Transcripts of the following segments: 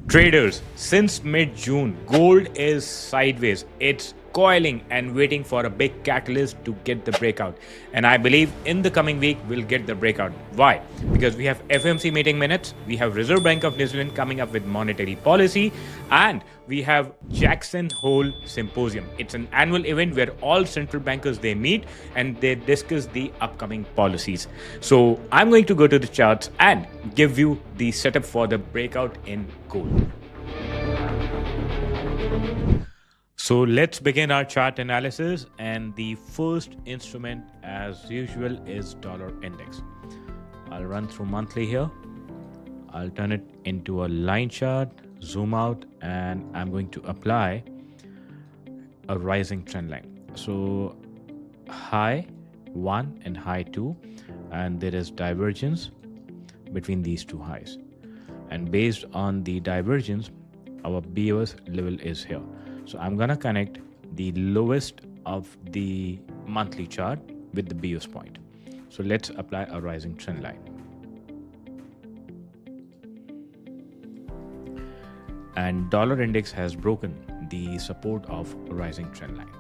Traders, since mid-June, gold is sideways. It's coiling and waiting for a big catalyst to get the breakout. And I believe in the coming week, we'll get the breakout. Why? Because we have FOMC meeting minutes, we have Reserve Bank of New Zealand coming up with monetary policy, and we have Jackson Hole Symposium. It's an annual event where all central bankers, they meet and they discuss the upcoming policies. So I'm going to go to the charts and give you the setup for the breakout in gold. So let's begin our chart analysis, and the first instrument as usual is dollar index. I'll run through monthly here. I'll turn it into a line chart, zoom out, and I'm going to apply a rising trend line. So high 1 and high 2, and there is divergence between these two highs. And based on the divergence, our BOS level is here. So I'm gonna connect the lowest of the monthly chart with the BOS point. So let's apply a rising trend line. And dollar index has broken the support of a rising trend line.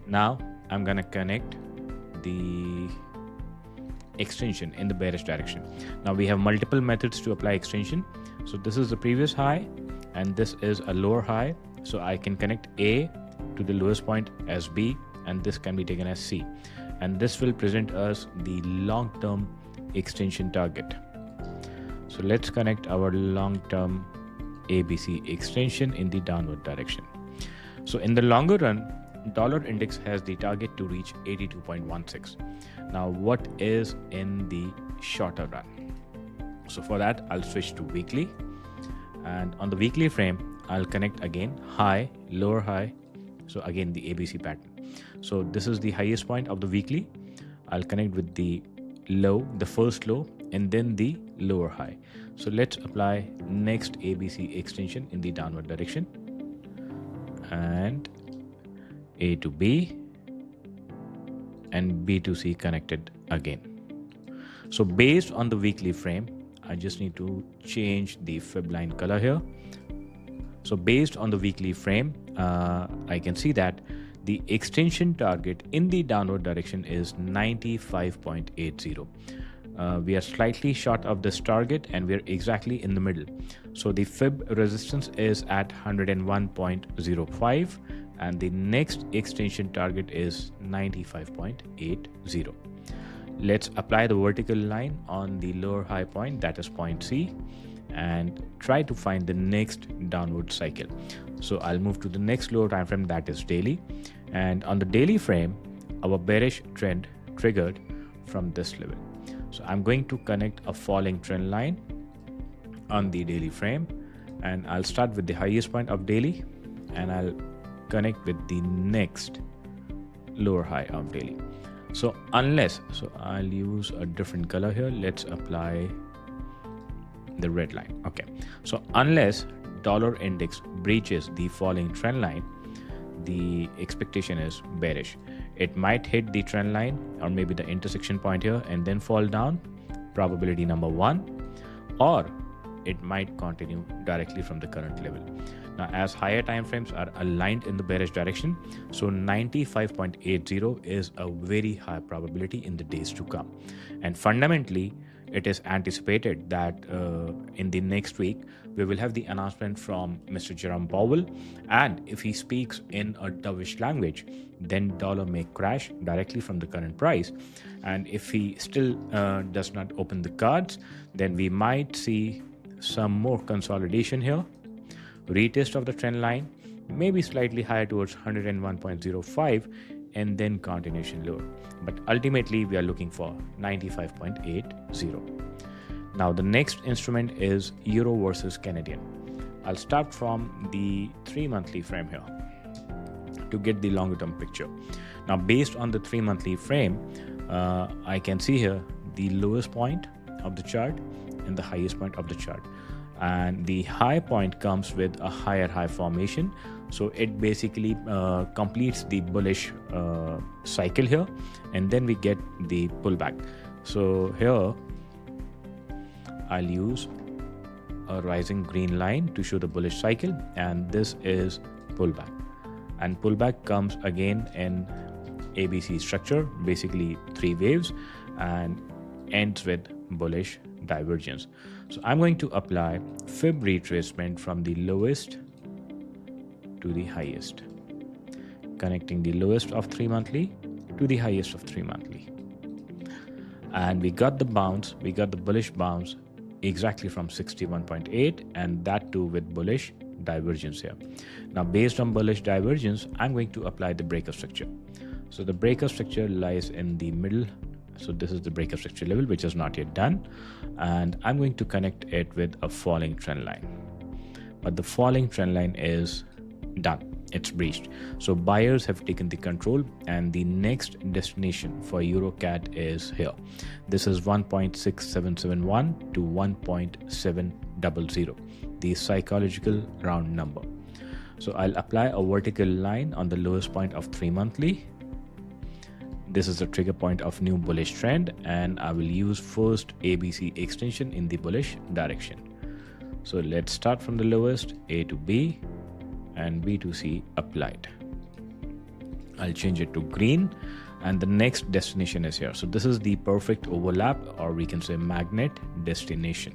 Now I'm gonna connect the extension in the bearish direction. Now we have multiple methods to apply extension. So this is the previous high and this is a lower high. So I can connect A to the lowest point as B, and this can be taken as C. And this will present us the long-term extension target. So let's connect our long-term ABC extension in the downward direction. So in the longer run, dollar index has the target to reach 82.16. Now what is in the shorter run? So for that, I'll switch to weekly, and on the weekly frame, I'll connect again high, lower high. So again, the ABC pattern. So this is the highest point of the weekly. I'll connect with the low, the first low, and then the lower high. So let's apply next ABC extension in the downward direction, and A to B and B to C connected again. So based on the weekly frame, I just need to change the fib line color here. So based on the weekly frame, I can see that the extension target in the downward direction is 95.80. We are slightly short of this target and we're exactly in the middle. So the fib resistance is at 101.05 and the next extension target is 95.80. Let's apply the vertical line on the lower high point, that is point C, and try to find the next downward cycle. So I'll move to the next lower time frame, that is daily, and on the daily frame our bearish trend triggered from this level. So I'm going to connect a falling trend line on the daily frame, and I'll start with the highest point of daily and I'll connect with the next lower high of daily. So I'll use a different color here. Let's apply the red line. Okay, so unless dollar index breaches the falling trend line, the expectation is bearish. It might hit the trend line or maybe the intersection point here and then fall down, probability number 1, or it might continue directly from the current level. Now, as higher time frames are aligned in the bearish direction, so 95.80 is a very high probability in the days to come. And fundamentally, it is anticipated that in the next week, we will have the announcement from Mr. Jerome Powell. And if he speaks in a dovish language, then dollar may crash directly from the current price. And if he still does not open the cards, then we might see some more consolidation here, retest of the trend line, maybe slightly higher towards 101.05, and then continuation lower. But ultimately, we are looking for 95.80. Now, the next instrument is Euro versus Canadian. I'll start from the 3-monthly frame here to get the longer term picture. Now, based on the 3-monthly frame, I can see here the lowest point of the chart and the highest point of the chart. And the high point comes with a higher high formation. So it basically completes the bullish cycle here, and then we get the pullback. So here I'll use a rising green line to show the bullish cycle, and this is pullback. And pullback comes again in ABC structure, basically 3 waves, and ends with bullish divergence. So I'm going to apply fib retracement from the lowest to the highest, connecting the lowest of 3 monthly to the highest of 3 monthly. And we got the bounce, we got the bullish bounce exactly from 61.8, and that too with bullish divergence here. Now based on bullish divergence, I'm going to apply the breakout structure. So the breakout structure lies in the middle. So this is the breakout structure level, which is not yet done, and I'm going to connect it with a falling trend line. But the falling trend line is done, it's breached. So buyers have taken the control, and the next destination for EURCAD is here. This is 1.6771 to 1.700, the psychological round number. So I'll apply a vertical line on the lowest point of 3 monthly. This is the trigger point of new bullish trend, and I will use first ABC extension in the bullish direction. So let's start from the lowest, A to B and B to C applied. I'll change it to green, and the next destination is here. So this is the perfect overlap, or we can say magnet destination.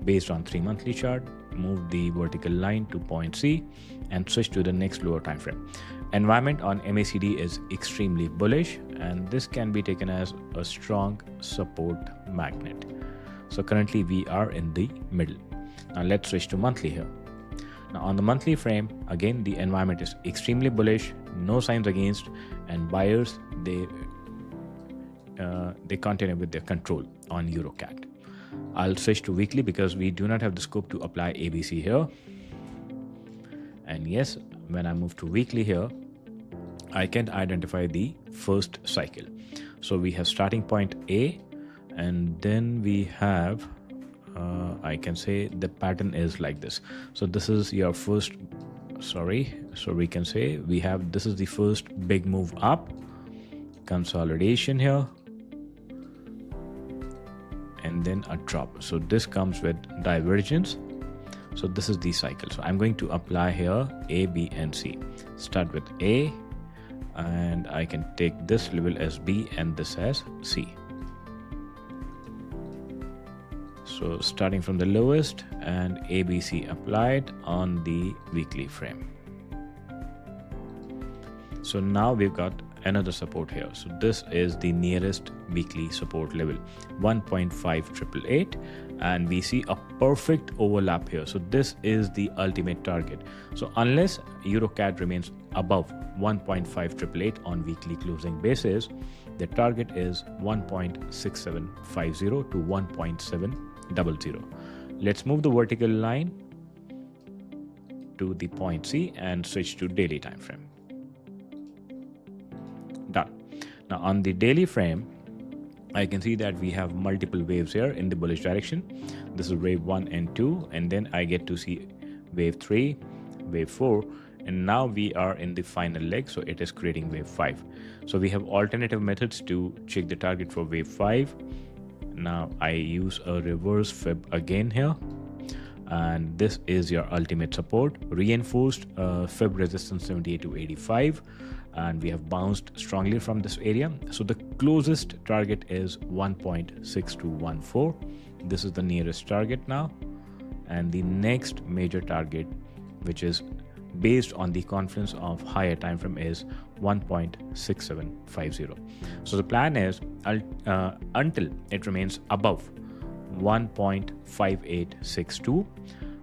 Based on 3 monthly chart, move the vertical line to point C and switch to the next lower time frame. Environment on MACD is extremely bullish, and this can be taken as a strong support magnet. So currently we are in the middle. Now let's switch to monthly here. Now on the monthly frame, again the environment is extremely bullish, no signs against, and buyers they continue with their control on EURCAD. I'll switch to weekly because we do not have the scope to apply ABC here. And yes, when I move to weekly here, I can identify the first cycle. So we have starting point A, and then we have I can say the pattern is like this. So this is your first, so we can say we have, this is the first big move up, consolidation here, and then a drop. So this comes with divergence. So this is the cycle. So I'm going to apply here A, B and C. Start with A, and I can take this level as B and this as C. So starting from the lowest, and ABC applied on the weekly frame. So now we've got another support here. So this is the nearest weekly support level, 1.5888, and we see a perfect overlap here. So this is the ultimate target. So unless EURCAD remains above 1.5888 on weekly closing basis, the target is 1.6750 to 1.700. Let's move the vertical line to the point C and switch to daily time frame. Done. Now on the daily frame, I can see that we have multiple waves here in the bullish direction. This is wave 1 and 2, and then I get to see wave 3, wave 4, and now we are in the final leg, so it is creating wave 5. So we have alternative methods to check the target for wave 5. Now I use a reverse fib again here, and this is your ultimate support, reinforced fib resistance 78 to 85, and we have bounced strongly from this area. So the closest target is 1.6214. This is the nearest target now, and the next major target, which is based on the confluence of higher time frame, is 1.6750. So the plan is until it remains above 1.5862,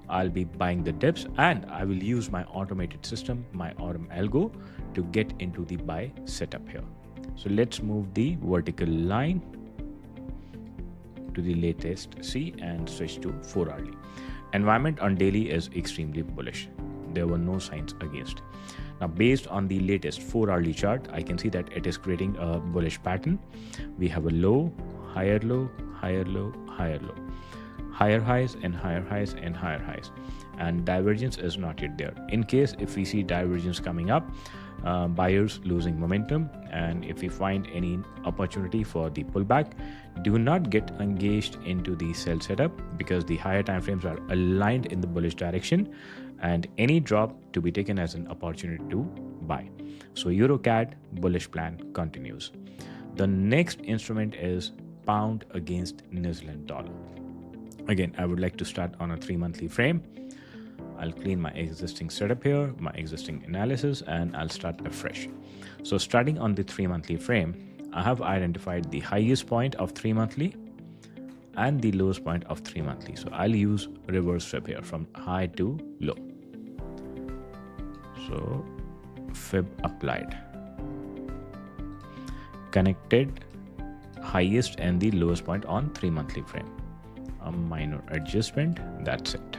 I'll be buying the dips, and I will use my automated system, my autumn algo, to get into the buy setup here. So let's move the vertical line to the latest C and switch to 4 hourly. Environment on daily is extremely bullish. There were no signs against. Now based on the latest 4 hourly chart, I can see that it is creating a bullish pattern. We have a low, higher low, higher low, higher low, higher highs and higher highs and higher highs, and divergence is not yet there. In case if we see divergence coming up, buyers losing momentum, and if we find any opportunity for the pullback, do not get engaged into the sell setup because the higher time frames are aligned in the bullish direction, and any drop to be taken as an opportunity to buy. So EURCAD bullish plan continues. The next instrument is pound against New Zealand dollar. Again, I would like to start on a 3-monthly frame. I'll clean my existing setup here, my existing analysis, and I'll start afresh. So starting on the 3-monthly frame, I have identified the highest point of 3-monthly and the lowest point of 3-monthly. So I'll use reverse fib here from high to low. So fib applied. Connected highest and the lowest point on 3-monthly frame. A minor adjustment, that's it.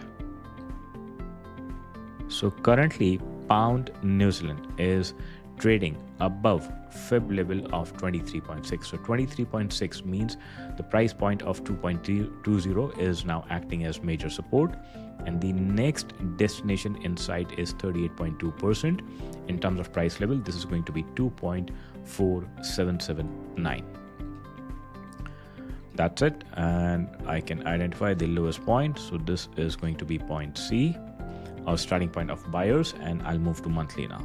So currently pound New Zealand is trading above fib level of 23.6. So 23.6 means the price point of 2.20 is now acting as major support, and the next destination in sight is 38.2%. In terms of price level, this is going to be 2.4779. That's it, and I can identify the lowest point. So this is going to be point C, our starting point of buyers, and I'll move to monthly now.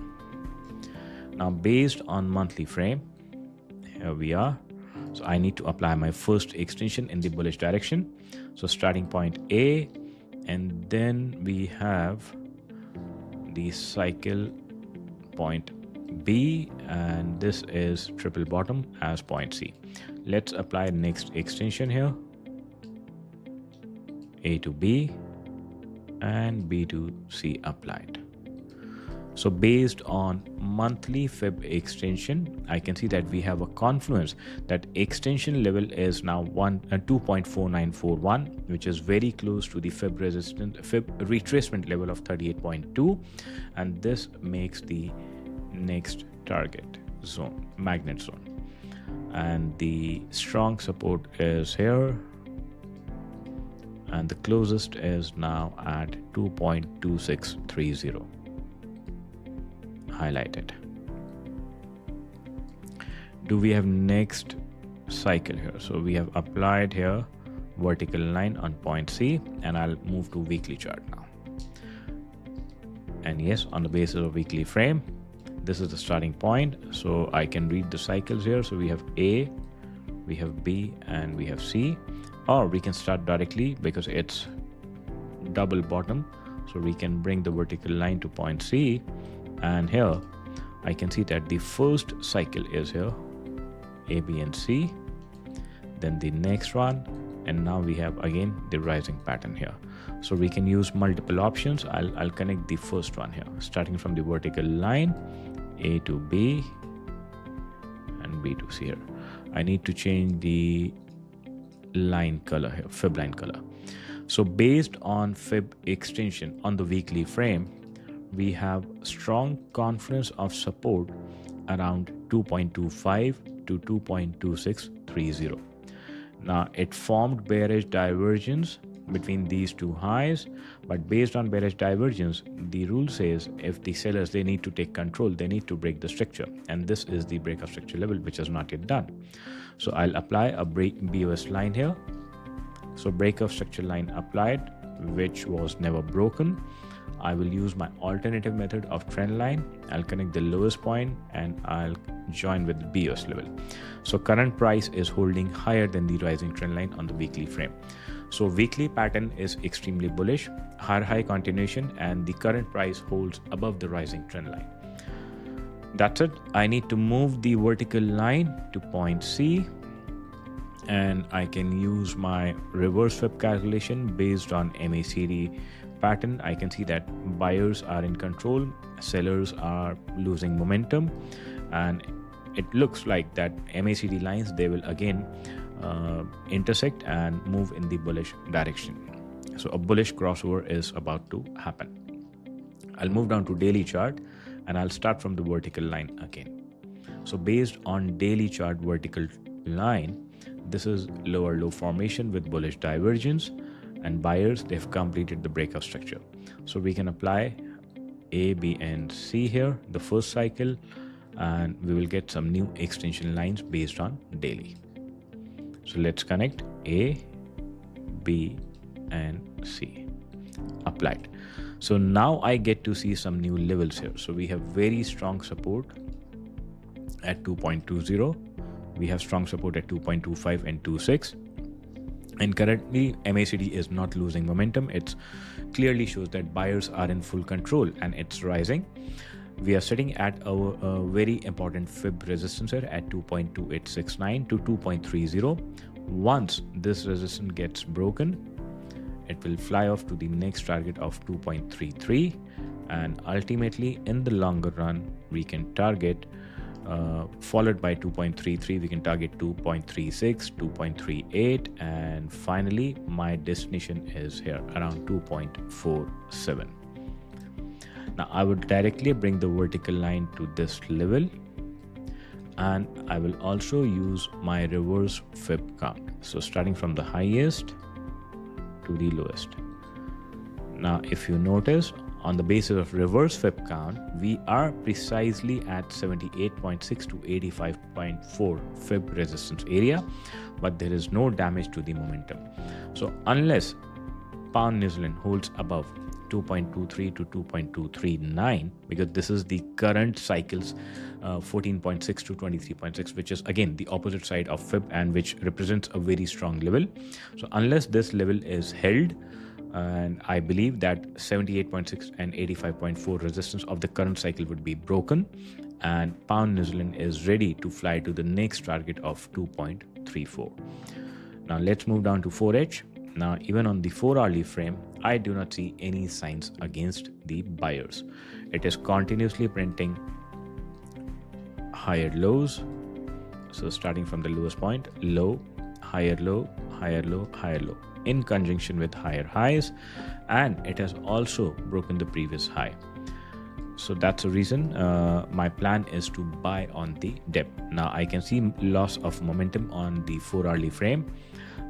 Now based on monthly frame, here we are. So I need to apply my first extension in the bullish direction. So starting point A, and then we have the cycle point B, and this is triple bottom as point C. Let's apply next extension here, A to B and B to C applied. So based on monthly fib extension, I can see that we have a confluence that extension level is now 2.4941, which is very close to the fib retracement level of 38.2, and this makes the next target zone, magnet zone, and the strong support is here, and the closest is now at 2.2630 highlighted. Do we have next cycle here? So we have applied here vertical line on point C, and I'll move to weekly chart now. And yes, on the basis of weekly frame, this is the starting point, so I can read the cycles here. So we have A, we have B, and we have C, or we can start directly because it's double bottom, so we can bring the vertical line to point C, and here I can see that the first cycle is here, A, B, and C, then the next one, and now we have again the rising pattern here. So we can use multiple options. I'll connect the first one here, starting from the vertical line, A to B and B to C here. I need to change the line color here, fib line color. So based on fib extension on the weekly frame, we have strong confluence of support around 2.25 to 2.2630. Now it formed bearish divergence between these two highs, but based on bearish divergence, the rule says if the sellers, they need to take control, they need to break the structure, and this is the breakout structure level, which is not yet done. So I'll apply a BOS line here. So breakout structure line applied, which was never broken. I will use my alternative method of trend line. I'll connect the lowest point and I'll join with the BOS level. So current price is holding higher than the rising trend line on the weekly frame. So weekly pattern is extremely bullish, high continuation, and the current price holds above the rising trend line. That's it. I need to move the vertical line to point C, and I can use my reverse fib calculation based on MACD pattern. I can see that buyers are in control, sellers are losing momentum, and it looks like that MACD lines, they will again intersect and move in the bullish direction. So a bullish crossover is about to happen. I'll move down to daily chart and I'll start from the vertical line again. So based on daily chart vertical line, this is lower low formation with bullish divergence, and buyers, they've completed the breakout structure. So we can apply A, B, and C here, the first cycle, and we will get some new extension lines based on daily. So let's connect A, B, and C. Applied. So now I get to see some new levels here. So we have very strong support at 2.20. We have strong support at 2.25 and 26. And currently MACD is not losing momentum. It clearly shows that buyers are in full control and it's rising. We are sitting at our very important fib resistance here at 2.2869 to 2.30. Once this resistance gets broken, it will fly off to the next target of 2.33, and ultimately in the longer run we can target followed by 2.33, we can target 2.36, 2.38, and finally my destination is here around 2.47. Now I would directly bring the vertical line to this level, and I will also use my reverse fib count. So starting from the highest to the lowest. Now if you notice, on the basis of reverse fib count, we are precisely at 78.6 to 85.4 fib resistance area, but there is no damage to the momentum. So unless pound New Zealand holds above 2.23 to 2.239, because this is the current cycle's 14.6 to 23.6, which is again the opposite side of fib and which represents a very strong level. So unless this level is held, and I believe that 78.6 and 85.4 resistance of the current cycle would be broken, and pound New Zealand is ready to fly to the next target of 2.34. Now let's move down to 4H. Now even on the 4-hourly frame, I do not see any signs against the buyers. It is continuously printing higher lows. So starting from the lowest point, low, higher low, higher low, higher low, in conjunction with higher highs, and it has also broken the previous high. So that's the reason my plan is to buy on the dip. Now I can see loss of momentum on the 4-hourly frame,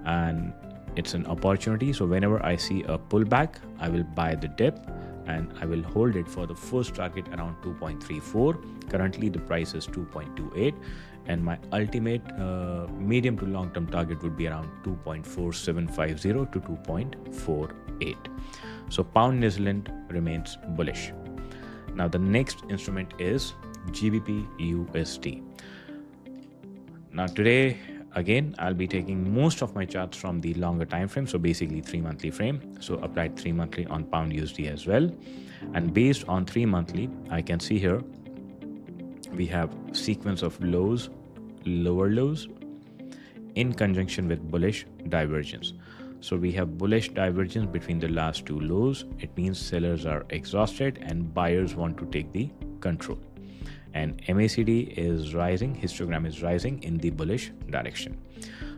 and it's an opportunity. So whenever I see a pullback, I will buy the dip and I will hold it for the first target around 2.34. Currently the price is 2.28, and my ultimate medium to long term target would be around 2.4750 to 2.48. So pound New Zealand remains bullish. Now the next instrument is GBPUSD. Now today again I'll be taking most of my charts from the longer time frame, so basically 3-monthly frame. So applied 3-monthly on pound USD as well, and based on 3-monthly I can see here we have sequence of lows, lower lows, in conjunction with bullish divergence. So we have bullish divergence between the last two lows. It means sellers are exhausted and buyers want to take the control. And MACD is rising, histogram is rising in the bullish direction.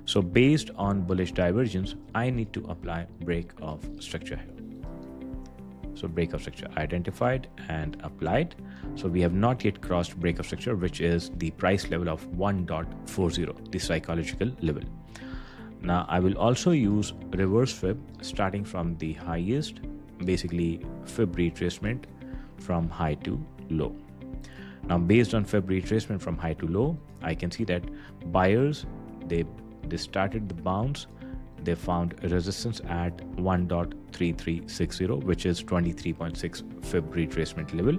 So based on bullish divergence, I need to apply break of structure here. So break of structure identified and applied. So we have not yet crossed break of structure, which is the price level of 1.40, the psychological level. Now I will also use reverse fib starting from the highest, basically fib retracement from high to low. Now based on fib retracement from high to low, I can see that buyers, they started the bounce. They found resistance at 1.3360, which is 23.6 fib retracement level.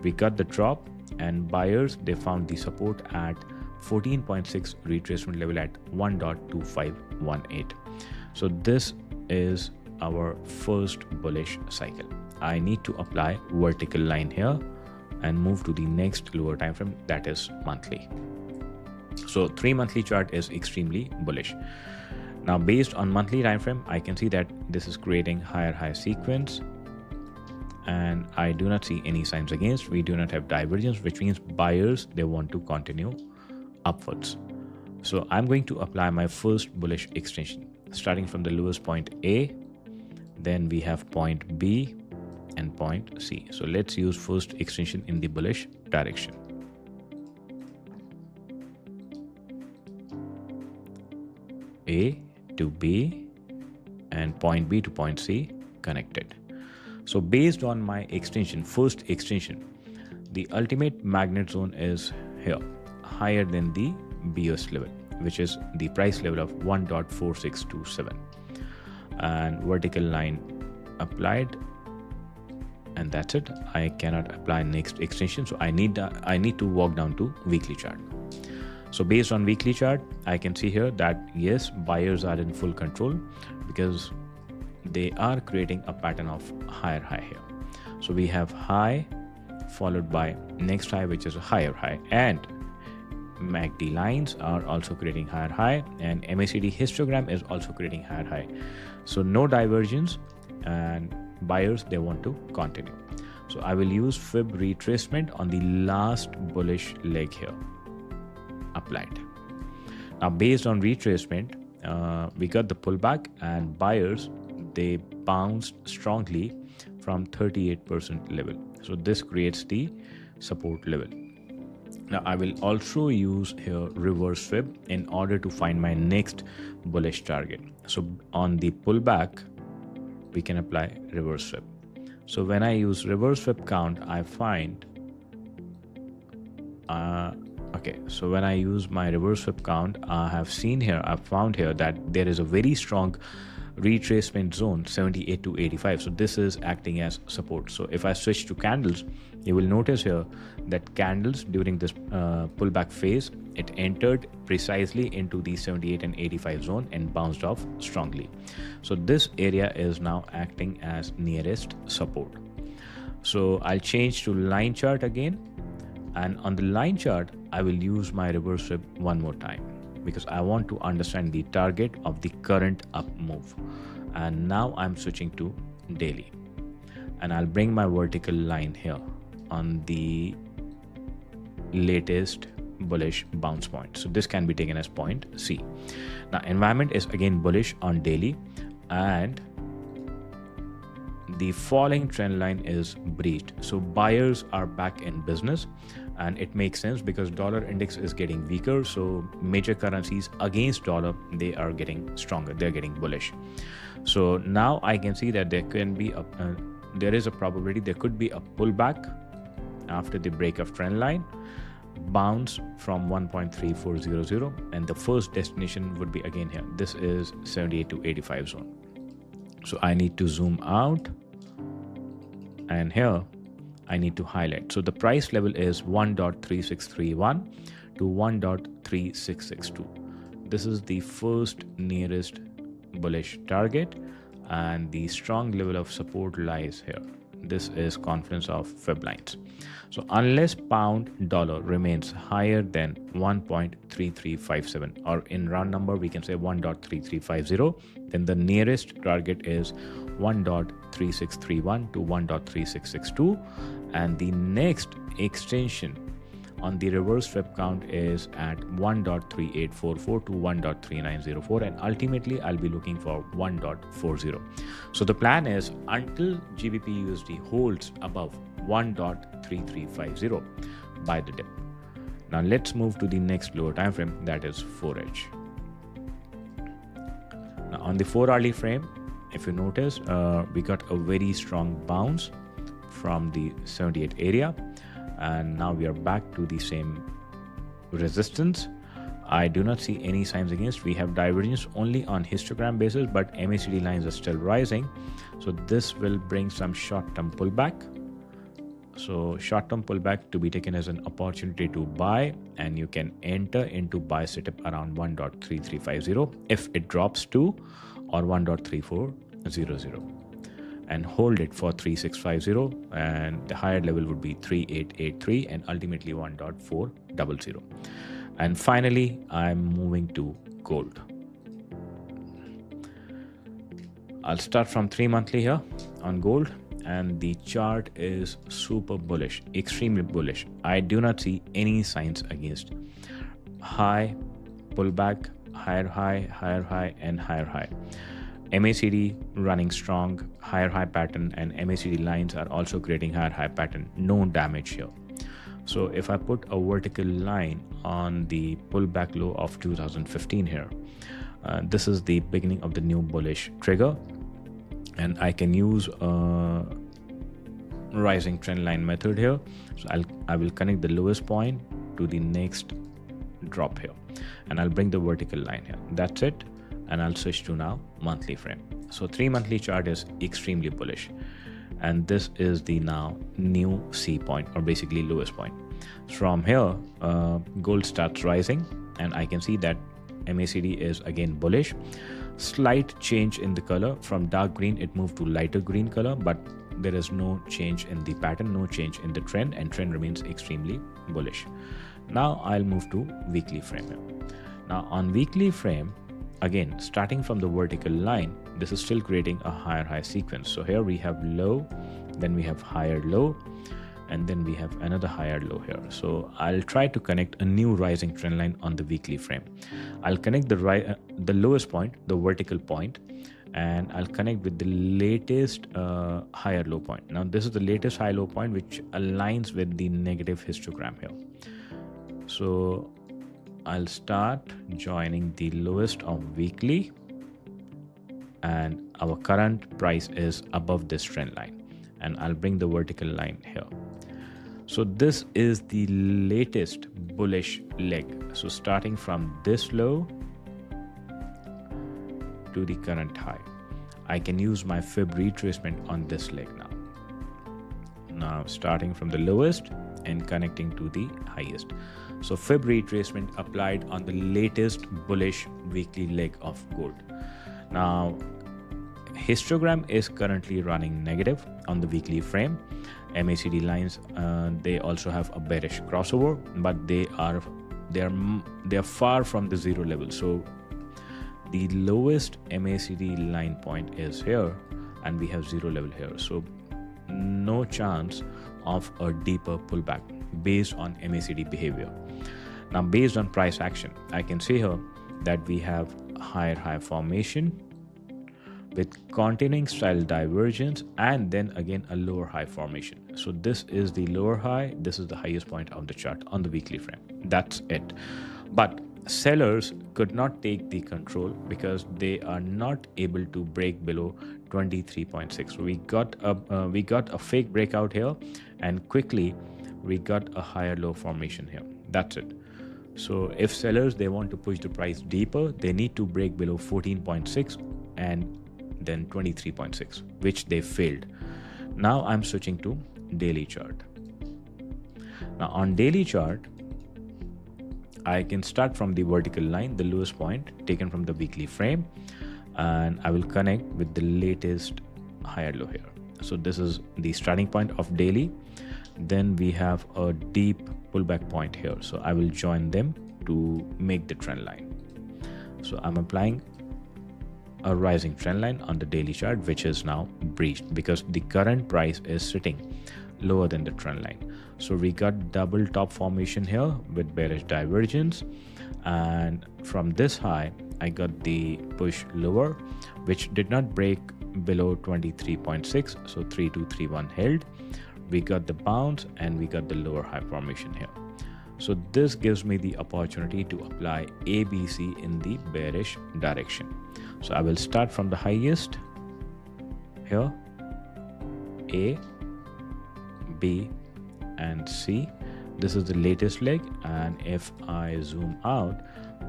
We got the drop, and buyers, they found the support at 14.6 retracement level at 1.2518. So this is our first bullish cycle. I need to apply vertical line here and move to the next lower time frame, that is monthly. So 3-monthly chart is extremely bullish. Now based on monthly time frame, I can see that this is creating higher high sequence, and I do not see any signs against. We do not have divergence, which means buyers, they want to continue upwards. So I'm going to apply my first bullish extension starting from the lowest point A, then we have point B and point C. So let's use first extension in the bullish direction. A to B and point B to point C connected. So based on my extension, first extension, the ultimate magnet zone is here, higher than the BOS level, which is the price level of 1.4627, and vertical line applied, and that's it. I cannot apply next extension, so I need to walk down to weekly chart. So based on weekly chart, I can see here that yes, buyers are in full control because they are creating a pattern of higher high here. So we have high followed by next high, which is a higher high, and MACD lines are also creating higher high, and MACD histogram is also creating higher high. So no divergence, and buyers, they want to continue. So I will use fib retracement on the last bullish leg here, applied. Now based on retracement, we got the pullback, and buyers, they bounced strongly from 38% level. So this creates the support level. Now I will also use here reverse fib in order to find my next bullish target. So on the pullback, we can apply reverse fib. So when I use reverse fib count, I find so when I use my reverse fib count, I've found here that there is a very strong retracement zone 78 to 85. So this is acting as support. So if I switch to candles, you will notice here that candles during this pullback phase, it entered precisely into the 78 and 85 zone and bounced off strongly. So this area is now acting as nearest support. So I'll change to line chart again, and on the line chart I will use my reverse fib one more time because I want to understand the target of the current up move. And now I'm switching to daily, and I'll bring my vertical line here on the latest bullish bounce point. So this can be taken as point C. Now environment is again bullish on daily, and the falling trend line is breached. So buyers are back in business, and it makes sense because dollar index is getting weaker. So major currencies against dollar, they are getting stronger, they're getting bullish. So now I can see that there can be there is a probability there could be a pullback after the break of trend line, bounce from 1.3400, and the first destination would be again here. This is 78 to 85 zone. So I need to zoom out, and here I need to highlight. So the price level is 1.3631 to 1.3662. This is the first nearest bullish target, and the strong level of support lies here. This is confluence of fib lines. So unless pound dollar remains higher than 1.3357, or in round number we can say 1.3350, then the nearest target is 1.3631 to 1.3662, and the next extension on the reverse fib count is at 1.3844 to 1.3904, and ultimately I'll be looking for 1.40. So the plan is until GBPUSD holds above 1.3350 by the dip. Now let's move to the next lower time frame, that is 4H. Now on the 4-hourly frame, if you notice, we got a very strong bounce from the 78 area, and now we are back to the same resistance. I do not see any signs against. We have divergence only on histogram basis, but MACD lines are still rising. So this will bring some short-term pullback. So short-term pullback to be taken as an opportunity to buy, and you can enter into buy setup around 1.3350 if it drops to or 1.3400. and hold it for 3650, and the higher level would be 3883 and ultimately 1.400. And finally, I'm moving to gold. I'll start from 3 monthly here on gold, and the chart is super bullish, extremely bullish. I do not see any signs against. High, pullback, higher high, and higher high. MACD running strong, higher high pattern, and MACD lines are also creating higher high pattern. No damage here. So if I put a vertical line on the pullback low of 2015 here, this is the beginning of the new bullish trigger, and I can use rising trend line method here. So I will connect the lowest point to the next drop here, and I'll bring the vertical line here. That's it. And I'll switch to now monthly frame. So 3 monthly chart is extremely bullish, and this is the now new C point, or basically lowest point. From here gold starts rising, and I can see that MACD is again bullish. Slight change in the color. From dark green it moved to lighter green color, but there is no change in the pattern, no change in the trend, and trend remains extremely bullish. Now I'll move to weekly frame here. Now on weekly frame, again starting from the vertical line, this is still creating a higher high sequence. So here we have low, then we have higher low, and then we have another higher low here. So I'll try to connect a new rising trend line on the weekly frame. I'll connect the lowest point, the vertical point, and I'll connect with the latest higher low point. Now this is the latest high low point, which aligns with the negative histogram here. So I'll start joining the lowest of weekly, and our current price is above this trend line, and I'll bring the vertical line here. So this is the latest bullish leg. So starting from this low to the current high, I can use my fib retracement on this leg now. Now starting from the lowest and connecting to the highest. So fib retracement applied on the latest bullish weekly leg of gold. Now histogram is currently running negative on the weekly frame. MACD lines, they also have a bearish crossover, but they are far from the zero level. So the lowest MACD line point is here, and we have zero level here. So no chance of a deeper pullback based on MACD behavior. Now based on price action, I can see here that we have higher high formation with continuing style divergence, and then again a lower high formation. So this is the lower high, this is the highest point of the chart on the weekly frame. That's it. But sellers could not take the control because they are not able to break below 23.6. We got a fake breakout here, and quickly we got a higher low formation here. That's it. So if sellers, they want to push the price deeper, they need to break below 14.6 and then 23.6, which they failed. Now I'm switching to daily chart. Now on daily chart, I can start from the vertical line, the lowest point taken from the weekly frame, and I will connect with the latest higher low here. So this is the starting point of daily. Then we have a deep pullback point here. So I will join them to make the trend line. So I'm applying a rising trend line on the daily chart, which is now breached because the current price is sitting lower than the trend line. So we got double top formation here with bearish divergence, and from this high I got the push lower, which did not break below 23.6. so 3231 held. We got the bounce and we got the lower high formation here. So this gives me the opportunity to apply ABC in the bearish direction. So I will start from the highest here, A, B, and C. This is the latest leg, and if I zoom out,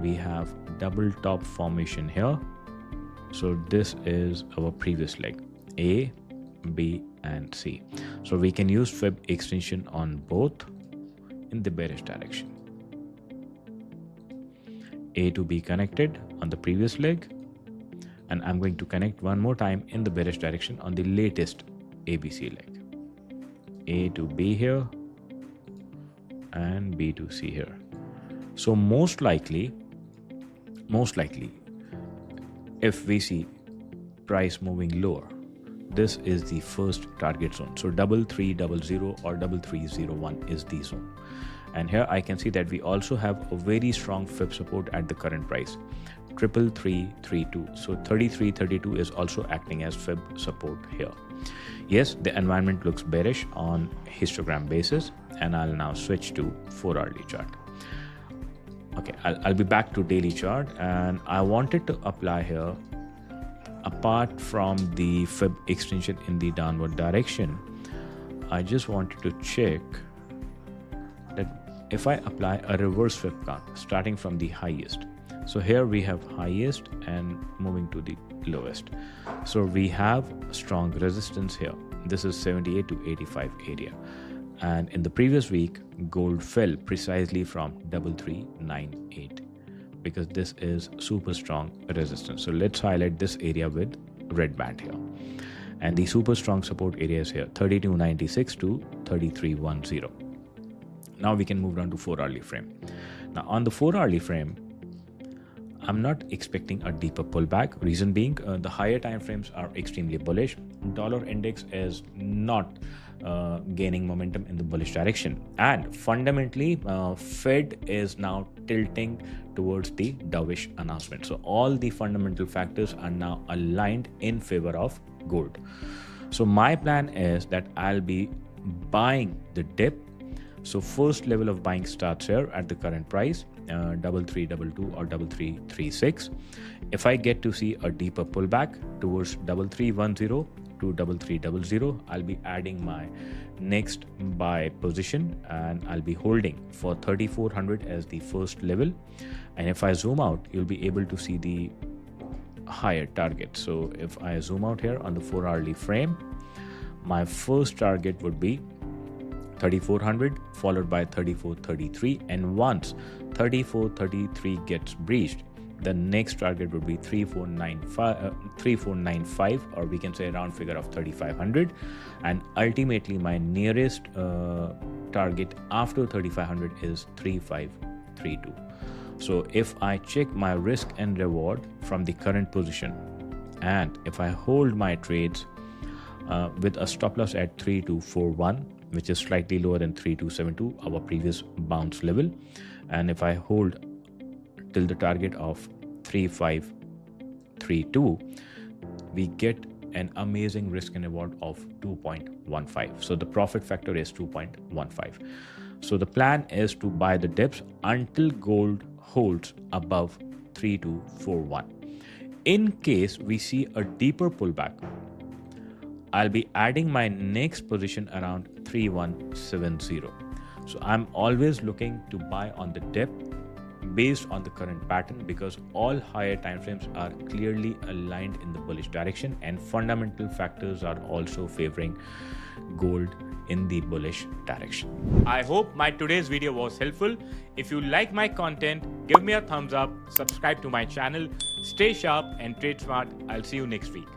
we have double top formation here. So this is our previous leg, A, B, and C. So we can use fib extension on both in the bearish direction. A to B connected on the previous leg, and I'm going to connect one more time in the bearish direction on the latest ABC leg. A to B here and B to C here. So most likely if we see price moving lower, this is the first target zone. So 3300 or 3301 is the zone. And here I can see that we also have a very strong fib support at the current price, 3332. So 3332 is also acting as fib support here. Yes, the environment looks bearish on histogram basis, and I'll now switch to 4-hourly chart. Okay, I'll be back to daily chart, and I wanted to apply here, apart from the fib extension in the downward direction, I just wanted to check that if I apply a reverse flip count starting from the highest. So here we have highest and moving to the lowest. So we have strong resistance here. This is 78 to 85 area. And in the previous week, gold fell precisely from 3398 because this is super strong resistance. So let's highlight this area with red band here. And the super strong support area is here, 3296 to 3310. Now we can move on to 4-hourly frame. Now on the 4-hourly frame, I'm not expecting a deeper pullback. Reason being, the higher time frames are extremely bullish. Dollar index is not gaining momentum in the bullish direction, and fundamentally Fed is now tilting towards the dovish announcement. So all the fundamental factors are now aligned in favor of gold. So my plan is that I'll be buying the dip. So first level of buying starts here at the current price, 3322 or 3336. If I get to see a deeper pullback towards 3310 to 3300, I'll be adding my next buy position and I'll be holding for 3400 as the first level. And if I zoom out, you'll be able to see the higher target. So if I zoom out here on the 4-hourly frame, my first target would be 3400 followed by 3433, and once 3433 gets breached, the next target would be 3495, or we can say a round figure of 3500, and ultimately my nearest target after 3500 is 3532. So if I check my risk and reward from the current position, and if I hold my trades with a stop loss at 3241, which is slightly lower than 3272, our previous bounce level, and if I hold till the target of 3532, we get an amazing risk and reward of 2.15. So the profit factor is 2.15. So the plan is to buy the dips until gold holds above 3241. In case we see a deeper pullback, I'll be adding my next position around 3170. So I'm always looking to buy on the dip based on the current pattern, because all higher timeframes are clearly aligned in the bullish direction and fundamental factors are also favoring gold in the bullish direction. I hope my today's video was helpful. If you like my content, give me a thumbs up, subscribe to my channel, stay sharp and trade smart. I'll see you next week.